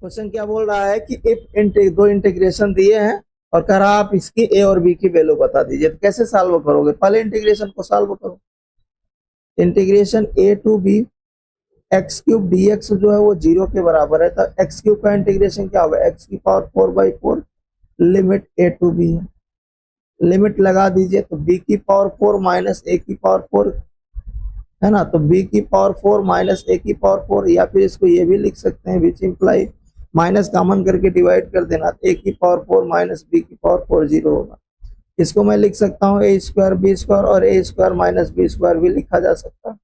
Question क्या बोल रहा है कि इफ दो इंटीग्रेशन दिए हैं और कह रहा आप इसकी ए और बी की वैल्यू बता दीजिए। तो कैसे सॉल्व करोगे? पहले इंटीग्रेशन को सॉल्व करो। Integration A to B X cube D X जो है वो 0 के बराबर है। तो एक्स क्यूब का इंटीग्रेशन क्या होगा? एक्स की power 4/4 limit A to B है। लिमिट लगा दीजिए तो बी की पावर 4 माइनस ए की पावर 4 है ना। तो बी की पावर 4 माइनस ए की पावर 4, या फिर इसको ये भी लिख सकते हैं विच इम्प्लाई माइनस कॉमन करके डिवाइड कर देना। ए की पावर 4 माइनस बी की पावर 4 0 होगा। इसको मैं लिख सकता हूँ ए स्क्वायर बी स्क्वायर, और ए स्क्वायर माइनस बी स्क्वायर भी लिखा जा सकता है।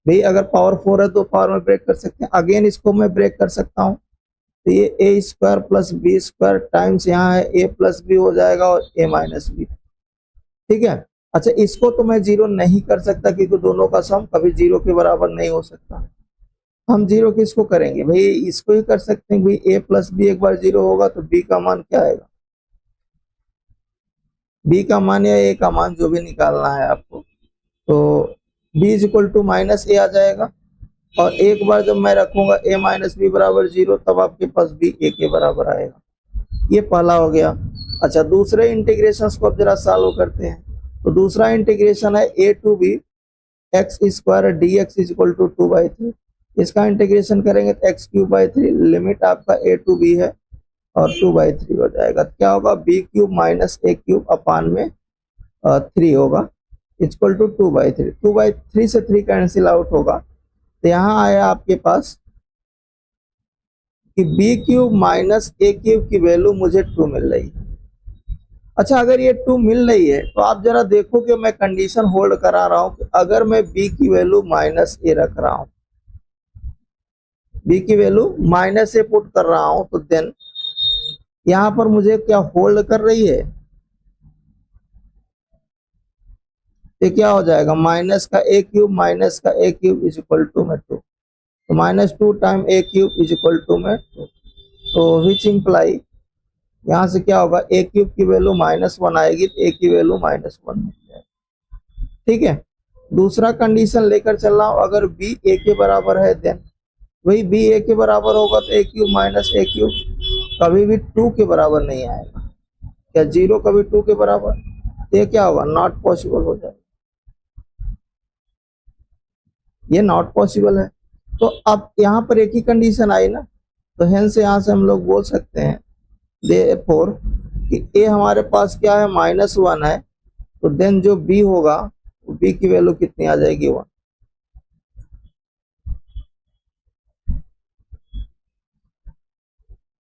भाई अगर पावर 4 है तो पावर में ब्रेक कर सकते हैं। अगेन इसको मैं ब्रेक कर सकता हूँ, तो ये a square plus b square times यहाँ है ए प्लस बी हो जाएगा और ए माइनस बी। ठीक है। अच्छा, इसको तो मैं 0 नहीं कर सकता क्योंकि दोनों का सम कभी 0 के बराबर नहीं हो सकता। हम 0 किसको करेंगे? भाई इसको ही कर सकते हैं। भाई ए प्लस बी एक बार 0 होगा तो बी का मान क्या आएगा? बी का मान या ए का मान जो भी निकालना है आपको, तो b is equal to minus a आ जाएगा। और एक बार जब मैं रखूंगा ए माइनस बी बराबर 0, तब आपके पास बी ए के बराबर आएगा। ये पहला हो गया। अच्छा, दूसरे इंटीग्रेशन को अब जरा सॉल्व करते हैं। तो दूसरा इंटीग्रेशन है a to B x square d x is equal to 2/3। इसका इंटीग्रेशन करेंगे तो एक्स क्यूब बाई 3, लिमिट आपका ए टू बी है और 2/3 हो जाएगा। क्या होगा? बी क्यूब माइनस ए क्यूब अपान में 3 होगा इक्वल टू 2/3। 2/3 से 3 कैंसिल आउट होगा। तो यहाँ आया आपके पास कि बी क्यूब माइनस ए क्यूब की वैल्यू मुझे 2 मिल रही है। अच्छा, अगर ये 2 मिल रही है तो आप जरा देखो कि मैं कंडीशन होल्ड करा रहा हूं कि अगर मैं बी की वैल्यू माइनस ए रख रहा हूं, बी की वैल्यू माइनस ए पुट कर रहा हूं, तो देन यहां पर मुझे क्या होल्ड कर रही है? ये क्या हो जाएगा? माइनस का ए क्यूब माइनस का A cube is equal to में 2, तो -2 time A cube is equal to में 2। तो विच इम्प्लाई यहाँ से क्या होगा? ए क्यूब की वैल्यू -1 आएगी तो ए की वैल्यू -1 मिल जाएगी। ठीक है। दूसरा कंडीशन लेकर चल रहा हूं, अगर बी ए के बराबर है देन वही बी ए के बराबर होगा तो ए क्यूब माइनस ए क्यूब कभी भी 2 के बराबर नहीं आएगा। क्या 0 कभी 2 के बराबर? ये क्या होगा? नॉट पॉसिबल हो जाएगा। ये नॉट पॉसिबल है। तो अब यहाँ पर एक ही कंडीशन आई ना, तो हेंस यहाँ से हम लोग बोल सकते हैं देयरफॉर कि ए हमारे पास क्या है? -1 है। तो देन जो बी होगा बी की वैल्यू कितनी आ जाएगी? 1।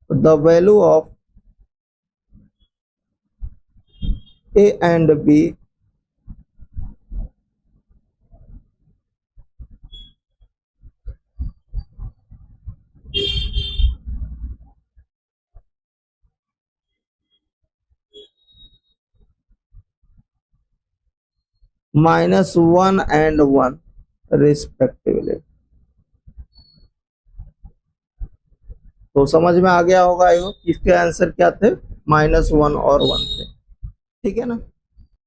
The value of A and B -1 and 1 respectively. तो समझ में आ गया होगा। इसके आंसर क्या थे? -1 और 1 थे। ठीक है ना।